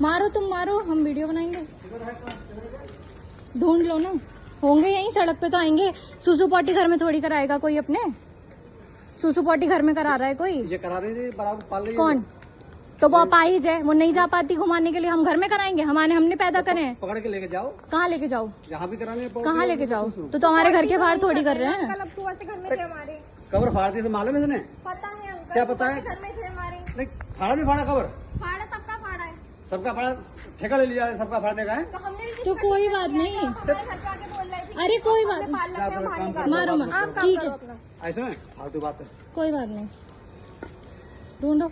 मारो तुम मारो, हम वीडियो बनाएंगे। ढूंढ लो ना, होंगे यहीं सड़क पे तो आएंगे। सुसु पॉटी घर में थोड़ी कराएगा कोई अपने। सुसु पॉटी घर में करा रहा है कोई? ये करा रही थी, बराबर पाल रही है। कौन? तो वो अपाहिज है, वो नहीं जा पाती घुमाने के लिए, हम घर में कराएंगे? हमने पैदा करे हैं। पकड़ के लेके जाओ। कहाँ लेके जाओ? यहाँ भी कराने। कहाँ लेके जाओ? तो हमारे घर के बाहर थोड़ी कर रहे हैं। कबर फाड़ दी मालूम है? पता है अंकल, क्या पता है? घर में थे हमारे। नहीं, फाड़ा भी फाड़ा कबर। फाड़ा सबका फाड़ा है। सबका फाड़ा ठेका ले लिया है, सबका फाड़ने का है। तो हमने भी तो कोई बात नहीं। हमारे घर पे आके बोल रही थी। अरे कोई बात नहीं, पाल रखे हैं, बाहर निकाल। मारो मत, आप काम ठीक करो है। अपना। ऐसे में फालतू बात है। कोई बात नहीं, ढूंढो।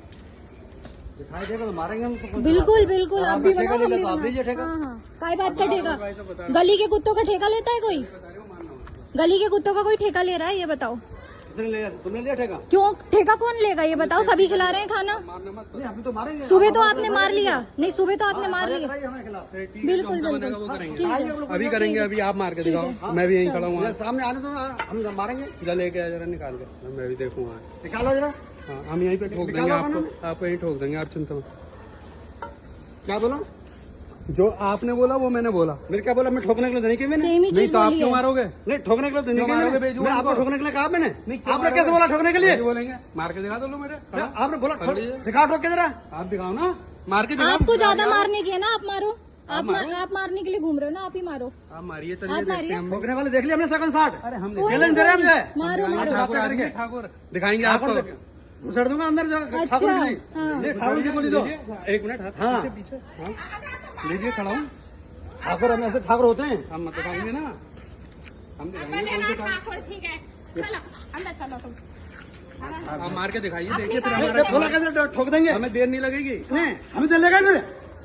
दिखाई देगा तो मारेंगे हम तो। बिल्कुल बिल्कुल, आप भी बनाओ, हम भी तो आप लीजिए बनाओ। ठेका। हाँ हाँ, काय बात का ठेका? गली के कुत्तों का ठेका लेता है कोई? गली के कुत्तों का कोई ठेका ले रहा है? ये बताओ। किसने लिया? तुमने लिया ठेका? क्यों ठेका कौन लेगा? ये बताओ, सभी खिला रहे हैं खाना। नहीं, हम तो मारेंगे। सुबह तो आपने मार लिया। नहीं, सुबह तो आपने मार लिया। हमारे खिलाफ बिल्कुल बिल्कुल, ठीक है। अभी करेंगे, अभी आप मार के दिखाओ, मैं भी यहीं खड़ा हूँ। सामने आने दो, हम मारेंगे। जरा लेके आ, जरा निकाल के, मैं भी देखूंगा। निकालो जरा। हाँ, हम यहीं पे ठोक देंगे आपको यहीं ठोक देंगे, आप चिंता मत। क्या बोला? जो आपने बोला वो मैंने बोला। मेरे क्या बोला? मैं ठोकने के लिए देने के मैंने सेम ही नहीं चीज तो आप बोली क्यों है। मारोगे? नहीं, ठोकने के लिए देने के मारोगे मैंने बेजू मैं आपको हमको? ठोकने के लिए कहा मैंने। नहीं, क्यों आपने कैसे मारोगे? बोला ठोकने के लिए? कैसे बोलेंगे? मार के दिखा दो लो मेरे। आपने बोला पकड़ लीजिए। दिखा ठोक के जरा। आप दिखाओ ना, मार के दिखाओ। आपको ज्यादा मारने की है ना, आप मारो। आप मारने के लिए घूम रहे हो ना, आप ही मारो। आप मारिए, आप चलिए देखते मारिए। हैं हम। ठोकने वाले देख लिया हमने सेकंड शॉट। अरे हम कोई चैलेंज दे रहे हैं हमसे। मारो मारो। ठाकुर करके। ठाकुर दिखाएंगे ठाकुर आपको। से घुसड़ दूंगा अंदर जो अच्छा, ठाकुर जी। हाँ। नहीं, ठाकुर की गोली दो। एक मिनट, हाथ हाँ। पीछे पीछे। हाँ, लीजिए, खड़ा हूँ। ठाकुर हम ऐसे ठाकुर होते हैं। हम मत दिखाएंगे ना, हम दिखाएंगे कौन से ठाकुर। ठीक है, चलो अंदर चलो तुम। आप मार के दिखाइए, देखिए फिर बोला हमारा कैसे ठोक देंगे? हमें देर नहीं लगेगी। नहीं, हमें चल लेगा फिर।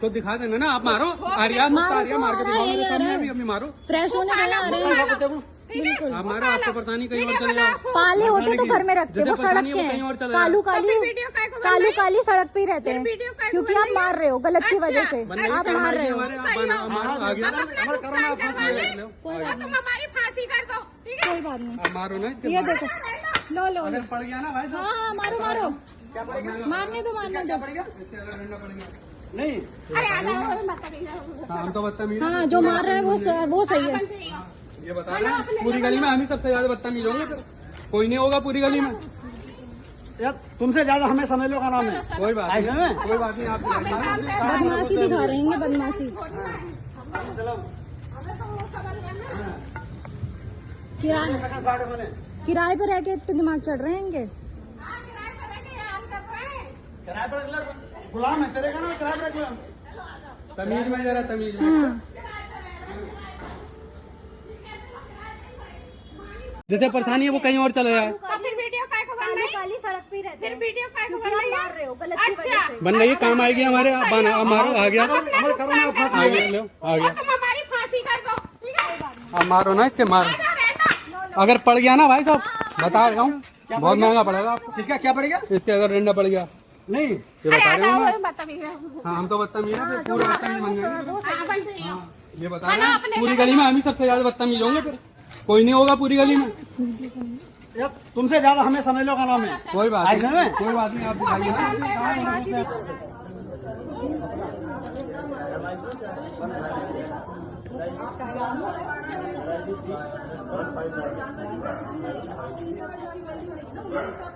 तो दिखा देंगे ना, आप मारो। आर्या मारो आर्या तो मार के आ रहा दिखाओ है, मेरे ये आ सामने, रहा है। अभी अभी मारो। फ्रेश होने गए आ रहे हैं। बिल्कुल। आप मारो, आपको पता नहीं कहीं और चले जाओ। पाले होते तो घर में रखते, जैसे वो पता सड़क नहीं के वो कहीं और हैं। चला कालू जाए। काली काली सड़क पे ही रहते हैं, क्योंकि आप मार रहे हो गलत की वजह से। आप मार रहे हो। आप मारो, आ गया। हमारे करो ना, आप फांसी ले लो। कोई बात नहीं, हमारी फांसी कर दो, ठीक है? कोई बात नहीं। आप मारो ना इसके। ये देखो, लो लो लो। पड़ गया ना भाई साहब। हाँ हाँ, मारो मारो, मारने दो मारने दो। इससे अगर डंडा पड़ेगा। नहीं, अरे आ जाओ, मत करिए। हाँ, हम तो बदतमीज हैं। हाँ, जो मार रहा है वो सही है। ये बता रहे हैं, पूरी गली में हम ही सबसे ज्यादा बदतमीज होंगे फिर। कोई नहीं होगा पूरी गली में। यार तुमसे ज्यादा हमें समझ लो का नाम है। कोई बात ऐसे नहीं, में कोई बात नहीं। आप बदमाशी दिखा रहे हैं, बदमाशी। किराए सेकंड शॉट है मैंने। किराए पे रह के इतने दिमाग चढ़ रहे हैं इनके। किराए पर गुलाम है तेरे का ना, किराए पर गुलाम। तमीज में जरा, तमीज में। जैसे परेशानी है वो कहीं और चले जाए। तो फिर वीडियो काय को बन रही? काली सड़क पे ही रहते फिर वीडियो काय को बन रही है? मार रहे हो गलत की वजह से। बन रही है, काम आएगी हमारे। आप मारो, आ गया। हमारे करो ना, आप फांसी आ ले गया, लो। लो, आ गया। तुम हमारी फांसी कर दो, ठीक है? आप मारो ना इसके, मारो। रहना। अगर पड़ गया ना भाई साहब, बता रहा हूँ, बहुत महंगा पड़ेगा आपको। किसका क्या पड़ेगा? इसके अगर डंडा पड़ गया, नहीं, ये बता रहे हो ना। बदतमीज है। हाँ, हम तो बदतमीज हैं, फिर पूरे बदतमीज बन जाएंगे। हाँ, बन रही हो। ये बता रहे हैं, पूरी गली में हम ही सबसे ज्यादा बदतमीज होंगे फिर। कोई नहीं होगा पूरी गली में। यार तुमसे ज्यादा हमें समझ लो का नाम है। कोई बात ऐसे नहीं, में कोई बात नहीं। आप दिखाइए ना।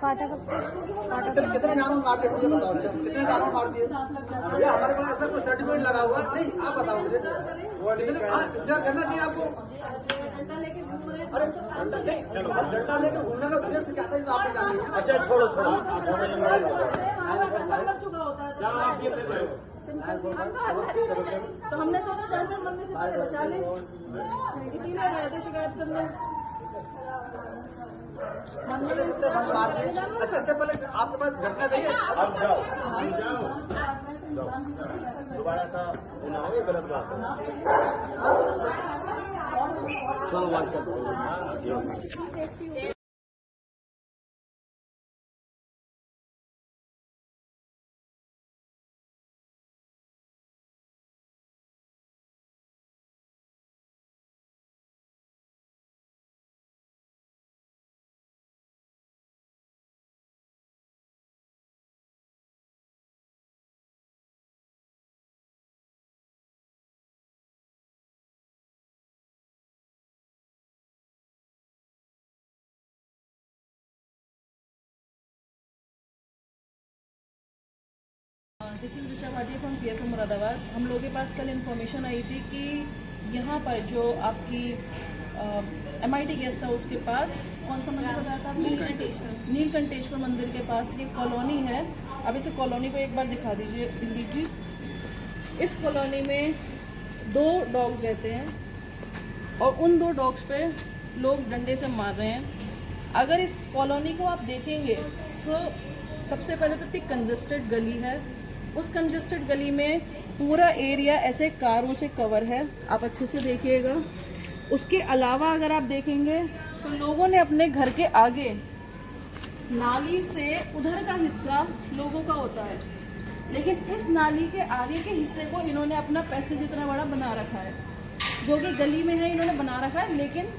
काटा कितने जानवर मार दिए मुझे बताओ। कितने जानवर मार दिए? ये हमारे पास ऐसा कोई सर्टिफिकेट लगा हुआ है? नहीं, आप बताओ मुझे। इंतजार करना चाहिए आपको। अरे डंडा नहीं, अब डंडा लेके घूमने का उद्देश्य क्या था ये तो आप ही जानेंगे। अच्छा छोड़ो छोड़ो। तो हमने सोचा जानवर मरने से पहले बचा ले, इसीलिए गए थे शिकायत करने। अच्छा इससे पहले आपके पास घटना गई है? अब जाओ दोबारा सा गलत बात है। चलो this is Risha Bhatia from PF Moradabad. हम लोगों के पास कल इन्फॉर्मेशन आई थी कि यहाँ पर जो आपकी MIT गेस्ट हाउस के पास कौन सा मंदिर बताया था आपने? नीलकंठेश्वर मंदिर के पास ये कॉलोनी है। अब इसे कॉलोनी को एक बार दिखा दीजिए दिलीप जी। इस कॉलोनी में 2 डॉग्स रहते हैं और उन 2 डॉग्स पे लोग डंडे से मार रहे हैं। अगर इस कॉलोनी को आप देखेंगे तो सबसे पहले तो इतनी कंजस्टेड गली है। उस कंजस्टेड गली में पूरा एरिया ऐसे कारों से कवर है, आप अच्छे से देखिएगा। उसके अलावा अगर आप देखेंगे तो लोगों ने अपने घर के आगे नाली से उधर का हिस्सा लोगों का होता है, लेकिन इस नाली के आगे के हिस्से को इन्होंने अपना पैसे जितना बड़ा बना रखा है। जो कि गली में है इन्होंने बना रखा है, लेकिन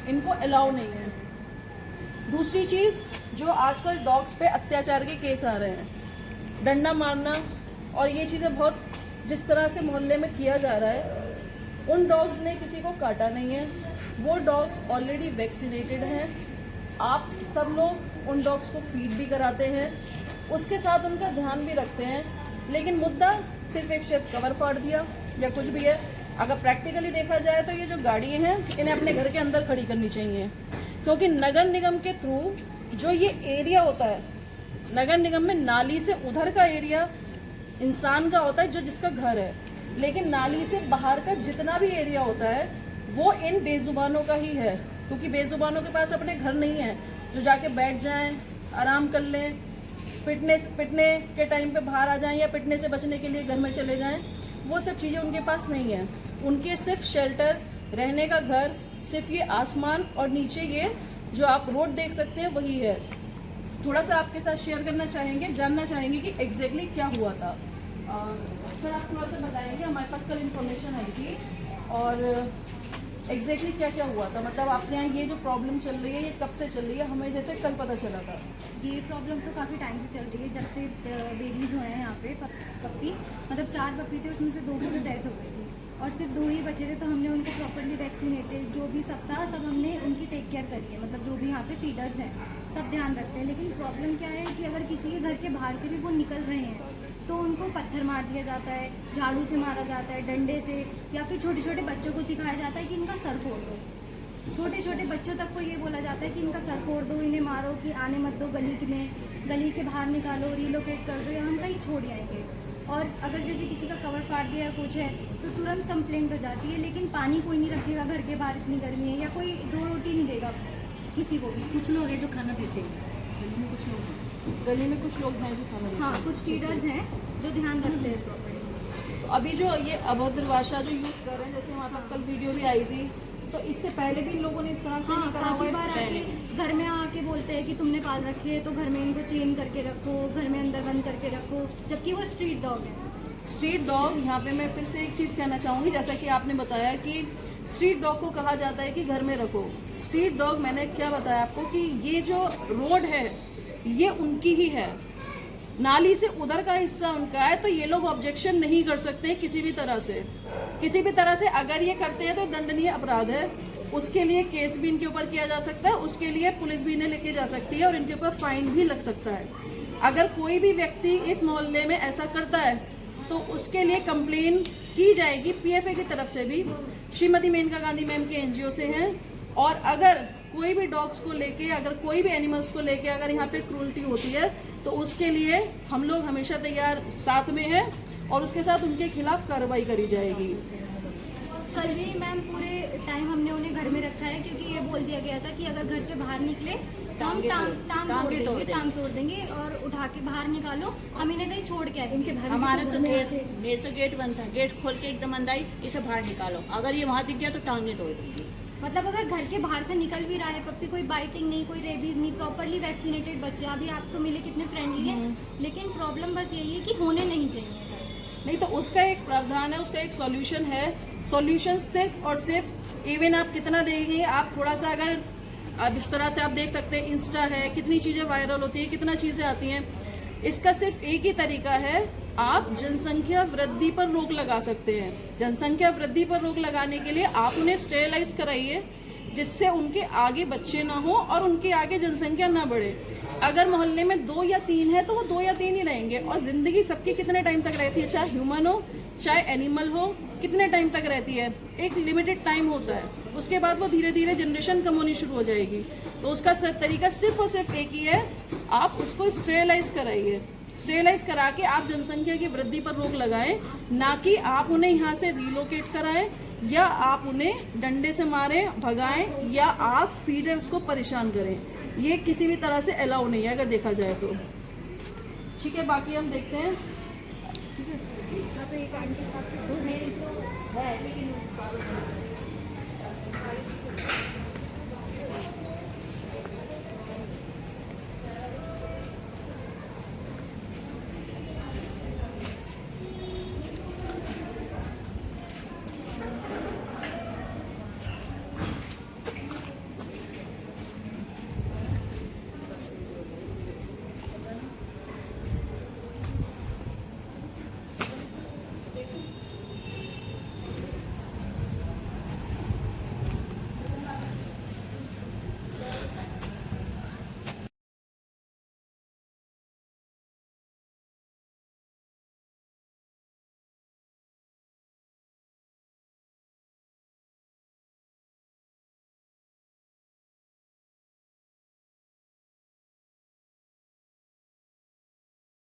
इनको अलाउ नहीं है। दूसरी चीज़, जो आजकल डॉग्स पे अत्याचार के केस आ रहे हैं, डंडा मारना और ये चीज़ें बहुत जिस तरह से मोहल्ले में किया जा रहा है, उन डॉग्स ने किसी को काटा नहीं है। वो डॉग्स ऑलरेडी वैक्सीनेटेड हैं। आप सब लोग उन डॉग्स को फीड भी कराते हैं, उसके साथ उनका ध्यान भी रखते हैं, लेकिन मुद्दा सिर्फ एक शायद कवर फाड़ दिया या कुछ भी है। अगर प्रैक्टिकली देखा जाए तो ये जो गाड़ियाँ हैं इन्हें अपने घर के अंदर खड़ी करनी चाहिए, क्योंकि नगर निगम के थ्रू जो ये एरिया होता है, नगर निगम में नाली से उधर का एरिया इंसान का होता है जो जिसका घर है, लेकिन नाली से बाहर का जितना भी एरिया होता है वो इन बेजुबानों का ही है, क्योंकि बेजुबानों के पास अपने घर नहीं है जो जाके बैठ जाएं, आराम कर लें, पिटने के टाइम पे बाहर आ जाएं या पिटने से बचने के लिए घर में चले जाएं। वो सब चीज़ें उनके पास नहीं है। उनके सिर्फ शेल्टर, रहने का घर, सिर्फ ये आसमान और नीचे ये जो आप रोड देख सकते हैं वही है। थोड़ा सा आपके साथ शेयर करना चाहेंगे, जानना चाहेंगे कि एग्जैक्टली क्या हुआ था। सर आप थोड़ा सा बताएंगे, हमारे पास कल इन्फॉर्मेशन आई थी और एग्जैक्टली क्या क्या हुआ था, मतलब आपके यहाँ ये जो प्रॉब्लम चल रही है ये कब से चल रही है? हमें जैसे कल पता चला था। ये प्रॉब्लम तो काफ़ी टाइम से चल रही है, जब से बेबीज़ हुए हैं यहाँ पे पप्पी, मतलब 4 पप्पी थे, उसमें से 2 की तो डेथ हो गई थी और सिर्फ 2 ही बचे थे। तो हमने उनको प्रॉपरली वैक्सीनेटेड जो भी सब था सब हमने उनकी टेक केयर करी है, मतलब जो भी यहाँ पे फीडर्स हैं सब ध्यान रखते हैं। लेकिन प्रॉब्लम क्या है कि अगर किसी के घर के बाहर से भी वो निकल रहे हैं तो उनको पत्थर मार दिया जाता है, झाड़ू से मारा जाता है, डंडे से, या फिर छोटे छोटे बच्चों को सिखाया जाता है कि इनका सर फोड़ दो। छोटे छोटे बच्चों तक को ये बोला जाता है कि इनका सर फोड़ दो, इन्हें मारो, कि आने मत दो गली में, गली के बाहर निकालो, रिलोकेट कर दो या हम कहीं छोड़ आएंगे। और अगर जैसे किसी का कवर फाड़ दिया कुछ है तो तुरंत कंप्लेंट हो जाती है, लेकिन पानी कोई नहीं रखेगा घर के बाहर, इतनी गर्मी है, या कोई 2 रोटी नहीं देगा किसी को भी। कुछ लोग हैं जो खाना देते हैं, गली में कुछ लोग हैं जो खाना देते हैं। हाँ, कुछ फीडर्स हैं जो ध्यान रखते हैं प्रॉपर्ली। तो अभी जो ये अभद्र भाषा जो यूज़ कर रहे हैं, जैसे हमारे पास कल वीडियो भी आई थी, तो इससे पहले भी लोगों ने इस तरह से हाँ, काफ़ी बार आके घर में आके बोलते हैं कि तुमने पाल रखे हैं तो घर में इनको चेन करके रखो, घर में अंदर बंद करके रखो, जबकि वो स्ट्रीट डॉग है। स्ट्रीट डॉग, यहाँ पे मैं फिर से एक चीज़ कहना चाहूँगी, जैसा कि आपने बताया कि स्ट्रीट डॉग को कहा जाता है कि घर में रखो। स्ट्रीट डॉग, मैंने क्या बताया आपको कि ये जो रोड है ये उनकी ही है, नाली से उधर का हिस्सा उनका है, तो ये लोग ऑब्जेक्शन नहीं कर सकते किसी भी तरह से। किसी भी तरह से अगर ये करते हैं तो दंडनीय अपराध है, उसके लिए केस भी इनके ऊपर किया जा सकता है, उसके लिए पुलिस भी इन्हें लेके जा सकती है और इनके ऊपर फाइन भी लग सकता है। अगर कोई भी व्यक्ति इस मोहल्ले में ऐसा करता है तो उसके लिए कंप्लेन की जाएगी PFA की तरफ से भी, श्रीमती मेनका गांधी मैम के NGO से हैं। और अगर कोई भी डॉग्स को लेके, अगर कोई भी एनिमल्स को लेके अगर यहाँ पे क्रूरटी होती है तो उसके लिए हम लोग हमेशा तैयार साथ में हैं और उसके साथ उनके खिलाफ कार्रवाई करी जाएगी। कल भी मैम पूरे टाइम हमने उन्हें घर में रखा है, क्योंकि ये बोल दिया गया था कि अगर घर से बाहर निकले तो हम टांग तोड़ देंगे और उठा के बाहर निकालो, हम इन्हें कहीं छोड़ के आए। इनके घर हमारा तो मेरे तो गेट बंद था, गेट खोल के एकदम अंदर आई, इसे बाहर निकालो, अगर ये वहाँ दिख गया तो टांगे तोड़ दूंगी। मतलब अगर घर के बाहर से निकल भी रहा है पप्पी, कोई बाइटिंग नहीं, कोई रेबीज नहीं, प्रॉपरली वैक्सीनेटेड बच्चे, अभी आप तो मिले कितने फ्रेंडली हैं, लेकिन प्रॉब्लम बस यही है कि होने नहीं चाहिए। नहीं तो उसका एक प्रावधान है, उसका एक सॉल्यूशन है। सॉल्यूशन सिर्फ और सिर्फ, इवन आप कितना देंगे, आप थोड़ा सा अगर अब इस तरह से आप देख सकते हैं, इंस्टा है, कितनी चीज़ें वायरल होती हैं, कितना चीज़ें आती हैं। इसका सिर्फ एक ही तरीका है, आप जनसंख्या वृद्धि पर रोक लगा सकते हैं। जनसंख्या वृद्धि पर रोक लगाने के लिए आप उन्हें स्टेरिलाइज कराइए, जिससे उनके आगे बच्चे ना हो और उनके आगे जनसंख्या ना बढ़े। अगर मोहल्ले में 2 या 3 है तो वो 2 या 3 ही रहेंगे। और ज़िंदगी सबकी कितने टाइम तक रहती है, चाहे ह्यूमन हो चाहे एनिमल हो, कितने टाइम तक रहती है? एक लिमिटेड टाइम होता है, उसके बाद वो धीरे धीरे जनरेशन कम होनी शुरू हो जाएगी। तो उसका तरीका सिर्फ और सिर्फ एक ही है, आप उसको स्टेरिलाइज कराइए। स्टेरिलाइज करा के आप जनसंख्या की वृद्धि पर रोक लगाएं, ना कि आप उन्हें यहाँ से रिलोकेट कराएं या आप उन्हें डंडे से मारें, भगाएं या आप फीडर्स को परेशान करें। ये किसी भी तरह से अलाउ नहीं है अगर देखा जाए तो। ठीक है, बाकी हम देखते हैं। है लेकिन